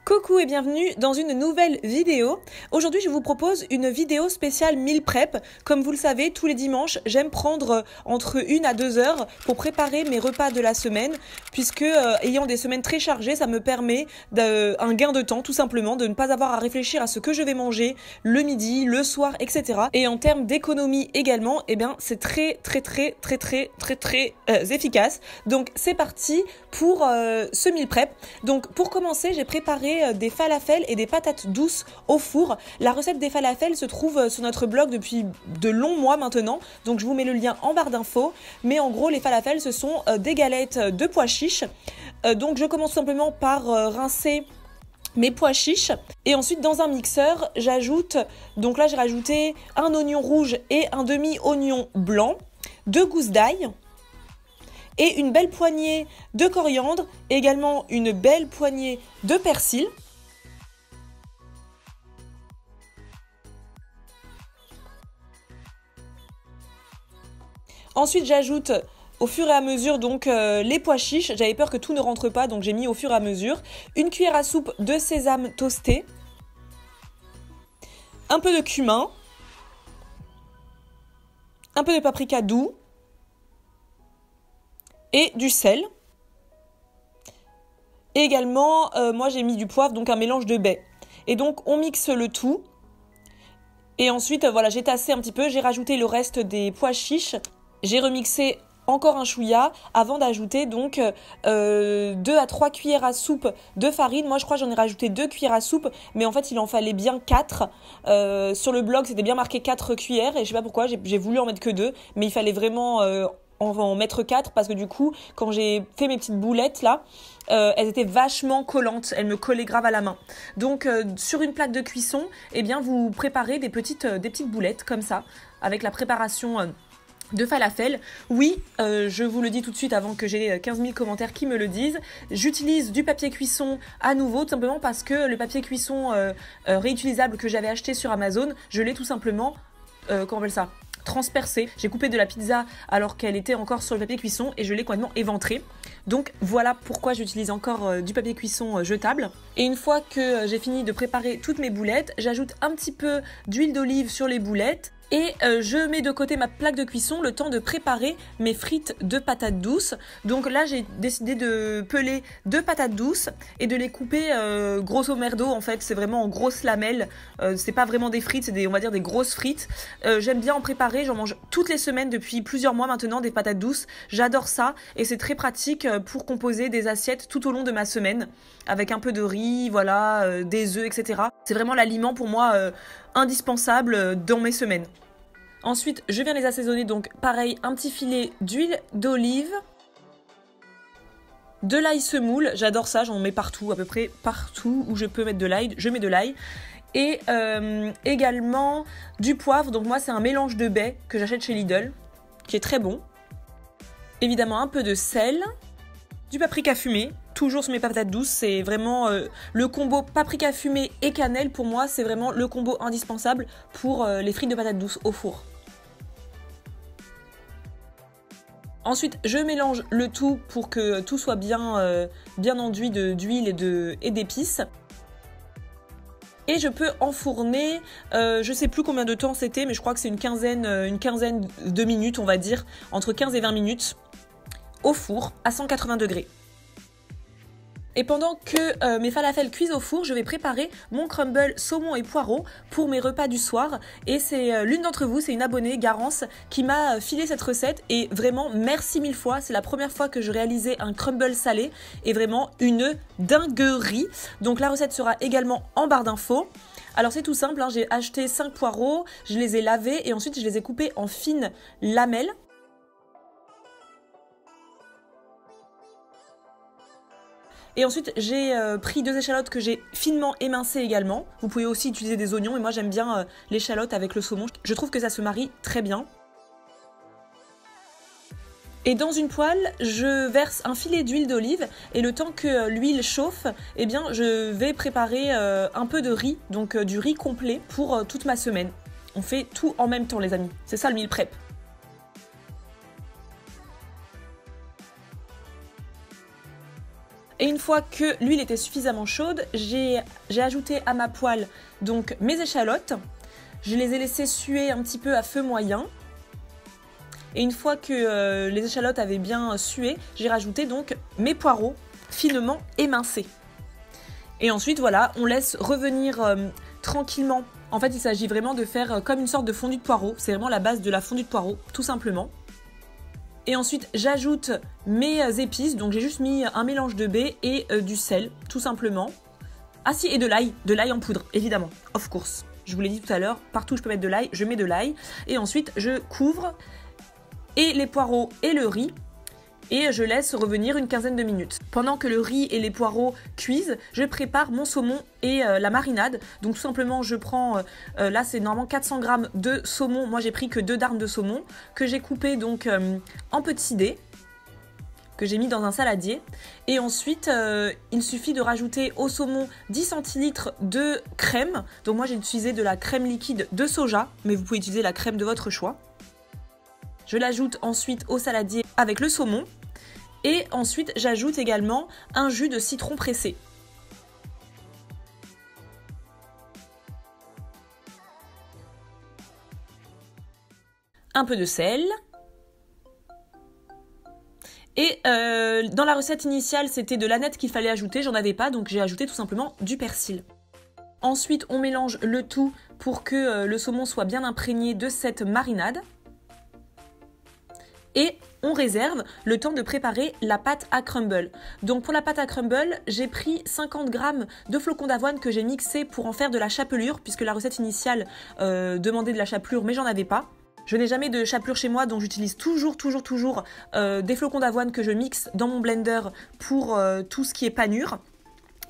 Coucou et bienvenue dans une nouvelle vidéo. Aujourd'hui, je vous propose une vidéo spéciale meal prep. Comme vous le savez, tous les dimanches, j'aime prendre entre 1 à 2 heures pour préparer mes repas de la semaine, puisque ayant des semaines très chargées, ça me permet un gain de temps, tout simplement, de ne pas avoir à réfléchir à ce que je vais manger le midi, le soir, etc. Et en termes d'économie également, eh bien, c'est très efficace. Donc, c'est parti pour ce meal prep. Donc, pour commencer, j'ai préparé des falafels et des patates douces au four. La recette des falafels se trouve sur notre blog depuis de longs mois maintenant, donc je vous mets le lien en barre d'infos. Mais en gros, les falafels, ce sont des galettes de pois chiches. Donc je commence simplement par rincer mes pois chiches et ensuite dans un mixeur j'ajoute, donc là j'ai rajouté un oignon rouge et un demi-oignon blanc, 2 gousses d'ail et une belle poignée de coriandre, et également une belle poignée de persil. Ensuite, j'ajoute au fur et à mesure donc les pois chiches. J'avais peur que tout ne rentre pas, donc j'ai mis au fur et à mesure. Une cuillère à soupe de sésame toasté, un peu de cumin, un peu de paprika doux, et du sel. Et également, moi j'ai mis du poivre, donc un mélange de baies. Et donc on mixe le tout. Et ensuite, voilà, j'ai tassé un petit peu, j'ai rajouté le reste des pois chiches. J'ai remixé encore un chouïa avant d'ajouter donc 2 à 3 cuillères à soupe de farine. Moi je crois que j'en ai rajouté 2 cuillères à soupe, mais en fait il en fallait bien 4. Sur le blog c'était bien marqué 4 cuillères et je sais pas pourquoi, j'ai voulu en mettre que 2, mais il fallait vraiment en mettre 4 parce que du coup quand j'ai fait mes petites boulettes là, elles étaient vachement collantes, elles me collaient grave à la main. Donc sur une plaque de cuisson, eh bien vous préparez des petites boulettes comme ça avec la préparation de falafel. Oui, je vous le dis tout de suite avant que j'ai 15 000 commentaires qui me le disent, j'utilise du papier cuisson à nouveau, tout simplement parce que le papier cuisson réutilisable que j'avais acheté sur Amazon, je l'ai tout simplement, comment on appelle ça, transpercé. J'ai coupé de la pizza alors qu'elle était encore sur le papier cuisson et je l'ai complètement éventré. Donc voilà pourquoi j'utilise encore du papier cuisson jetable. Et une fois que j'ai fini de préparer toutes mes boulettes, j'ajoute un petit peu d'huile d'olive sur les boulettes. Et je mets de côté ma plaque de cuisson le temps de préparer mes frites de patates douces. Donc là, j'ai décidé de peler 2 patates douces et de les couper grosso merdo. En fait, c'est vraiment en grosses lamelles. C'est pas vraiment des frites, c'est on va dire des grosses frites. J'aime bien en préparer. J'en mange toutes les semaines depuis plusieurs mois maintenant des patates douces. J'adore ça et c'est très pratique pour composer des assiettes tout au long de ma semaine avec un peu de riz, voilà, des œufs, etc. C'est vraiment l'aliment pour moi indispensable dans mes semaines. Ensuite, je viens les assaisonner, donc pareil, un petit filet d'huile d'olive, de l'ail semoule, j'adore ça, j'en mets partout, à peu près partout où je peux mettre de l'ail, je mets de l'ail. Et également du poivre, donc moi c'est un mélange de baies que j'achète chez Lidl, qui est très bon. Évidemment un peu de sel, du paprika fumé, toujours sur mes patates douces, c'est vraiment le combo paprika fumé et cannelle, pour moi c'est vraiment le combo indispensable pour les frites de patates douces au four. Ensuite, je mélange le tout pour que tout soit bien enduit d'huile et d'épices. Et je peux enfourner, je sais plus combien de temps c'était, mais je crois que c'est une quinzaine de minutes, on va dire, entre 15 et 20 minutes, au four, à 180 degrés. Et pendant que mes falafels cuisent au four, je vais préparer mon crumble saumon et poireaux pour mes repas du soir. Et c'est l'une d'entre vous, c'est une abonnée, Garance, qui m'a filé cette recette. Et vraiment, merci 1000 fois. C'est la première fois que je réalisais un crumble salé. Et vraiment une dinguerie. Donc la recette sera également en barre d'infos. Alors c'est tout simple, hein, j'ai acheté 5 poireaux, je les ai lavés et ensuite je les ai coupés en fines lamelles. Et ensuite, j'ai pris 2 échalotes que j'ai finement émincées également. Vous pouvez aussi utiliser des oignons, mais moi j'aime bien l'échalote avec le saumon. Je trouve que ça se marie très bien. Et dans une poêle, je verse un filet d'huile d'olive et le temps que l'huile chauffe, eh bien, je vais préparer un peu de riz, donc du riz complet pour toute ma semaine. On fait tout en même temps, les amis. C'est ça le meal prep. Et une fois que l'huile était suffisamment chaude, j'ai ajouté à ma poêle donc mes échalotes. Je les ai laissées suer un petit peu à feu moyen. Et une fois que les échalotes avaient bien sué, j'ai rajouté donc mes poireaux finement émincés. Et ensuite, voilà, on laisse revenir tranquillement. En fait, il s'agit vraiment de faire comme une sorte de fondue de poireaux. C'est vraiment la base de la fondue de poireaux, tout simplement. Et ensuite, j'ajoute mes épices. Donc, j'ai juste mis un mélange de baies et du sel, tout simplement. Ah si, et de l'ail en poudre, évidemment, of course. Je vous l'ai dit tout à l'heure, partout où je peux mettre de l'ail, je mets de l'ail. Et ensuite, je couvre et les poireaux et le riz. Et je laisse revenir une quinzaine de minutes. Pendant que le riz et les poireaux cuisent, je prépare mon saumon et la marinade. Donc tout simplement, je prends, là c'est normalement 400 g de saumon. Moi j'ai pris que 2 darnes de saumon que j'ai coupé donc en petits dés, que j'ai mis dans un saladier. Et ensuite, il suffit de rajouter au saumon 10 centilitres de crème. Donc moi j'ai utilisé de la crème liquide de soja, mais vous pouvez utiliser la crème de votre choix. Je l'ajoute ensuite au saladier avec le saumon. Et ensuite, j'ajoute également un jus de citron pressé. Un peu de sel. Et dans la recette initiale, c'était de l'aneth qu'il fallait ajouter. J'en avais pas, donc j'ai ajouté tout simplement du persil. Ensuite, on mélange le tout pour que le saumon soit bien imprégné de cette marinade. Et on réserve le temps de préparer la pâte à crumble. Donc pour la pâte à crumble, j'ai pris 50 g de flocons d'avoine que j'ai mixés pour en faire de la chapelure, puisque la recette initiale demandait de la chapelure, mais j'en avais pas. Je n'ai jamais de chapelure chez moi, donc j'utilise toujours des flocons d'avoine que je mixe dans mon blender pour tout ce qui est panure.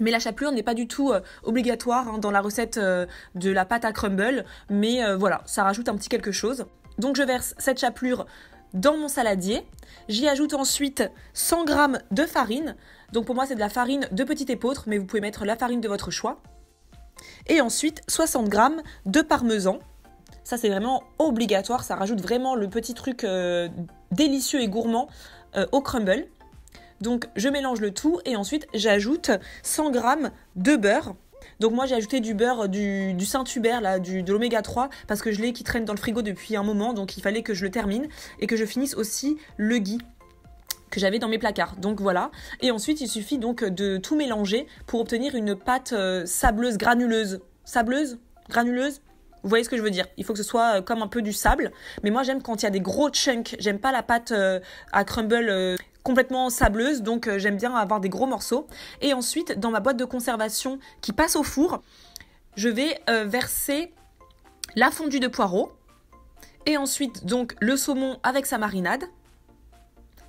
Mais la chapelure n'est pas du tout obligatoire dans la recette de la pâte à crumble, mais voilà, ça rajoute un petit quelque chose. Donc je verse cette chapelure dans mon saladier. J'y ajoute ensuite 100 g de farine. Donc pour moi, c'est de la farine de petit épeautre, mais vous pouvez mettre la farine de votre choix. Et ensuite, 60 g de parmesan. Ça, c'est vraiment obligatoire. Ça rajoute vraiment le petit truc délicieux et gourmand au crumble. Donc, je mélange le tout et ensuite, j'ajoute 100 g de beurre. Donc moi j'ai ajouté du beurre du Saint-Hubert, là, de l'oméga 3, parce que je l'ai qui traîne dans le frigo depuis un moment, donc il fallait que je le termine et que je finisse aussi le ghee que j'avais dans mes placards. Donc voilà. Et ensuite il suffit donc de tout mélanger pour obtenir une pâte sableuse, granuleuse. Sableuse, granuleuse. Vous voyez ce que je veux dire? Il faut que ce soit comme un peu du sable. Mais moi j'aime quand il y a des gros chunks. J'aime pas la pâte à crumble complètement sableuse, donc j'aime bien avoir des gros morceaux. Et ensuite, dans ma boîte de conservation qui passe au four, je vais verser la fondue de poireaux. Et ensuite, donc, le saumon avec sa marinade.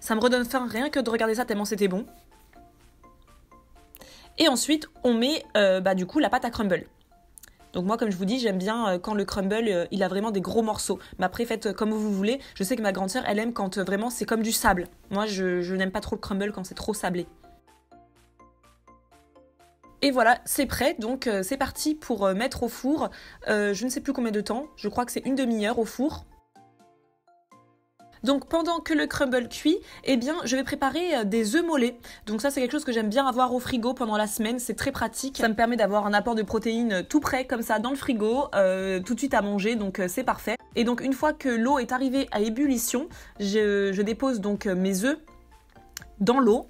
Ça me redonne faim rien que de regarder ça tellement c'était bon. Et ensuite, on met du coup la pâte à crumble. Donc moi, comme je vous dis, j'aime bien quand le crumble, il a vraiment des gros morceaux. Mais après, faites comme vous voulez. Je sais que ma grande sœur, elle aime quand vraiment c'est comme du sable. Moi, je n'aime pas trop le crumble quand c'est trop sablé. Et voilà, c'est prêt. Donc c'est parti pour mettre au four. Je ne sais plus combien de temps. Je crois que c'est une demi-heure au four. Donc pendant que le crumble cuit, eh bien je vais préparer des œufs mollets. Donc ça c'est quelque chose que j'aime bien avoir au frigo pendant la semaine, c'est très pratique. Ça me permet d'avoir un apport de protéines tout prêt comme ça dans le frigo, tout de suite à manger, donc c'est parfait. Et donc une fois que l'eau est arrivée à ébullition, je dépose donc mes œufs dans l'eau.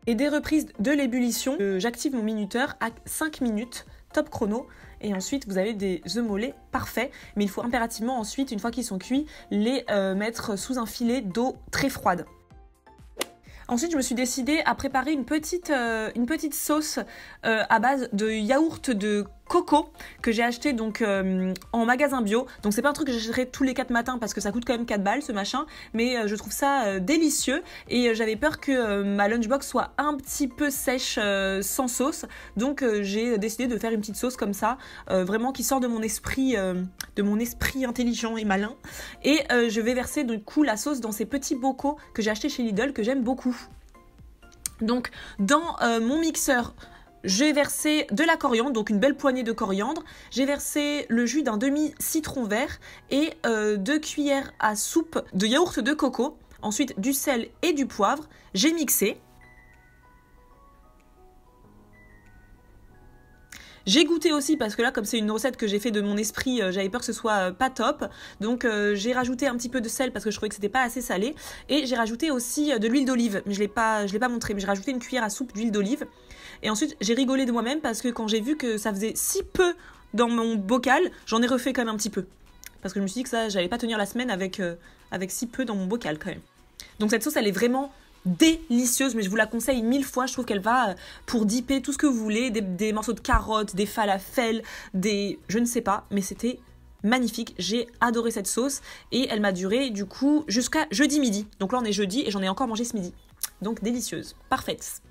Et dès reprise de l'ébullition, j'active mon minuteur à 5 minutes, top chrono. Et ensuite, vous avez des œufs mollets parfaits. Mais il faut impérativement ensuite, une fois qu'ils sont cuits, les mettre sous un filet d'eau très froide. Ensuite, je me suis décidée à préparer une petite sauce à base de yaourt de coco que j'ai acheté donc en magasin bio. Donc c'est pas un truc que j'achèterai tous les 4 matins parce que ça coûte quand même 4 balles ce machin, mais je trouve ça délicieux et j'avais peur que ma lunchbox soit un petit peu sèche sans sauce. Donc j'ai décidé de faire une petite sauce comme ça, vraiment qui sort de mon esprit intelligent et malin. Et je vais verser du coup la sauce dans ces petits bocaux que j'ai acheté chez Lidl que j'aime beaucoup. Donc dans mon mixeur, j'ai versé de la coriandre, donc une belle poignée de coriandre. J'ai versé le jus d'un demi-citron vert et 2 cuillères à soupe de yaourt de coco. ensuite du sel et du poivre. J'ai mixé. J'ai goûté aussi parce que là, comme c'est une recette que j'ai fait de mon esprit, j'avais peur que ce soit pas top. Donc j'ai rajouté un petit peu de sel parce que je trouvais que c'était pas assez salé. Et j'ai rajouté aussi de l'huile d'olive. Mais je l'ai pas montré, mais j'ai rajouté une cuillère à soupe d'huile d'olive. Et ensuite, j'ai rigolé de moi-même parce que quand j'ai vu que ça faisait si peu dans mon bocal, j'en ai refait quand même un petit peu. Parce que je me suis dit que ça, j'allais pas tenir la semaine avec si peu dans mon bocal quand même. Donc cette sauce, elle est vraiment délicieuse, mais je vous la conseille 1000 fois. Je trouve qu'elle va pour dipper tout ce que vous voulez, des morceaux de carottes, des falafels, je ne sais pas, mais c'était magnifique. J'ai adoré cette sauce et elle m'a duré du coup jusqu'à jeudi midi. Donc là on est jeudi et j'en ai encore mangé ce midi. Donc délicieuse, parfaite.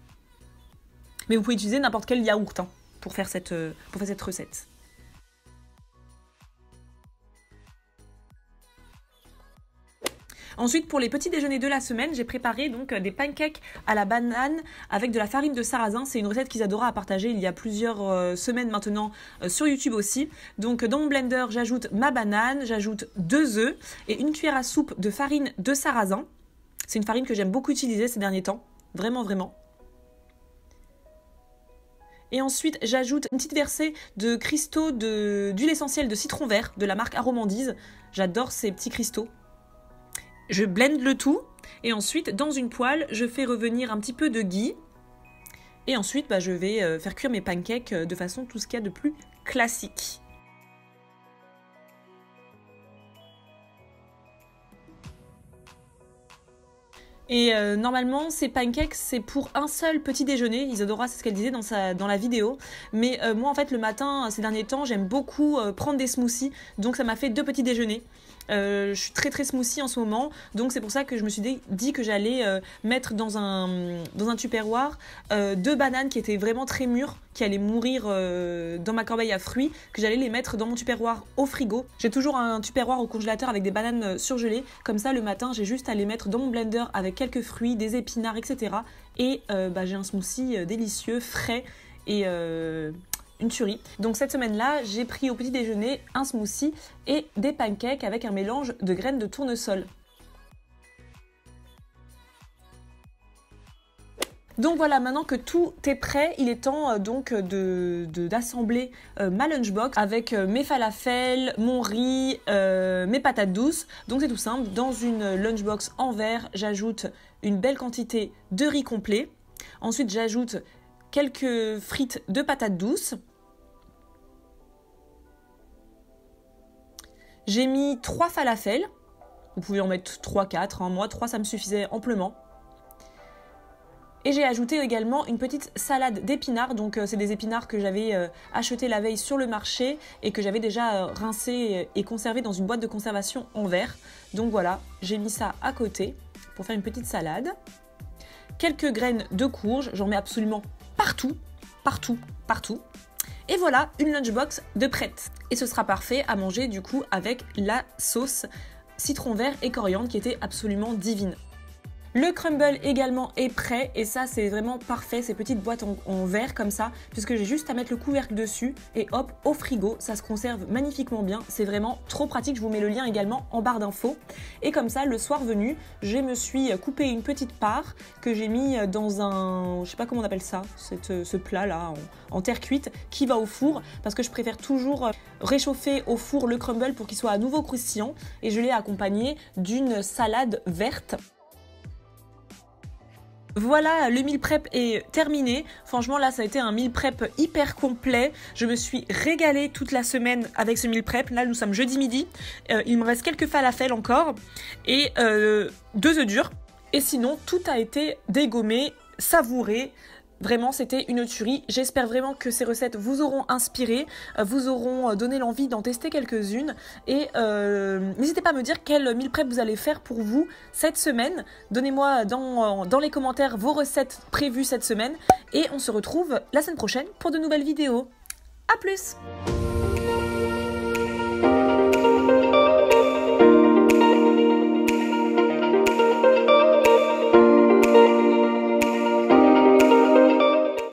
Mais vous pouvez utiliser n'importe quel yaourt pour faire cette recette. Ensuite, pour les petits déjeuners de la semaine, j'ai préparé donc des pancakes à la banane avec de la farine de sarrasin. C'est une recette qu'ils adoraient à partager il y a plusieurs semaines maintenant sur YouTube aussi. Donc dans mon blender, j'ajoute ma banane, j'ajoute 2 œufs et une cuillère à soupe de farine de sarrasin. C'est une farine que j'aime beaucoup utiliser ces derniers temps. Vraiment, vraiment. Et ensuite, j'ajoute une petite versée de cristaux d'huile essentielle de citron vert de la marque Aromandise. J'adore ces petits cristaux. Je blende le tout et ensuite dans une poêle je fais revenir un petit peu de ghee et ensuite je vais faire cuire mes pancakes de façon tout ce qu'il y a de plus classique. Et normalement ces pancakes c'est pour un seul petit déjeuner, Isadora c'est ce qu'elle disait dans la vidéo, mais moi en fait le matin ces derniers temps j'aime beaucoup prendre des smoothies, donc ça m'a fait 2 petits déjeuners. Je suis très très smoothie en ce moment, donc c'est pour ça que je me suis dit que j'allais mettre dans un tupperware 2 bananes qui étaient vraiment très mûres, qui allaient mourir dans ma corbeille à fruits, que j'allais les mettre dans mon tupperware au frigo. J'ai toujours un tupperware au congélateur avec des bananes surgelées, comme ça le matin j'ai juste à les mettre dans mon blender avec quelques fruits, des épinards, etc. Et j'ai un smoothie délicieux, frais et une tuerie. Donc cette semaine-là, j'ai pris au petit déjeuner un smoothie et des pancakes avec un mélange de graines de tournesol. Donc voilà, maintenant que tout est prêt, il est temps donc d'assembler ma lunchbox avec mes falafels, mon riz, mes patates douces. Donc c'est tout simple, dans une lunchbox en verre, j'ajoute une belle quantité de riz complet. Ensuite, j'ajoute quelques frites de patates douces. J'ai mis 3 falafels. Vous pouvez en mettre 3-4, moi 3 ça me suffisait amplement. Et j'ai ajouté également une petite salade d'épinards, donc c'est des épinards que j'avais achetés la veille sur le marché et que j'avais déjà rincés et conservés dans une boîte de conservation en verre. Donc voilà, j'ai mis ça à côté pour faire une petite salade. Quelques graines de courge, j'en mets absolument partout, partout, partout. Et voilà, une lunchbox de prête. Et ce sera parfait à manger du coup avec la sauce citron vert et coriandre qui était absolument divine. Le crumble également est prêt et ça c'est vraiment parfait, ces petites boîtes en verre comme ça, puisque j'ai juste à mettre le couvercle dessus et hop, au frigo, ça se conserve magnifiquement bien, c'est vraiment trop pratique, je vous mets le lien également en barre d'infos. Et comme ça, le soir venu, je me suis coupé une petite part que j'ai mis dans un, je sais pas comment on appelle ça, ce plat là en terre cuite qui va au four, parce que je préfère toujours réchauffer au four le crumble pour qu'il soit à nouveau croustillant et je l'ai accompagné d'une salade verte. Voilà, le meal prep est terminé. Franchement, là, ça a été un meal prep hyper complet. Je me suis régalée toute la semaine avec ce meal prep. Là, nous sommes jeudi midi. Il me reste quelques falafels encore et 2 œufs durs. Et sinon, tout a été dégommé, savouré. Vraiment, c'était une tuerie. J'espère vraiment que ces recettes vous auront inspiré, vous auront donné l'envie d'en tester quelques-unes. Et n'hésitez pas à me dire quel meal prep vous allez faire pour vous cette semaine. Donnez-moi dans les commentaires vos recettes prévues cette semaine. Et on se retrouve la semaine prochaine pour de nouvelles vidéos. À plus!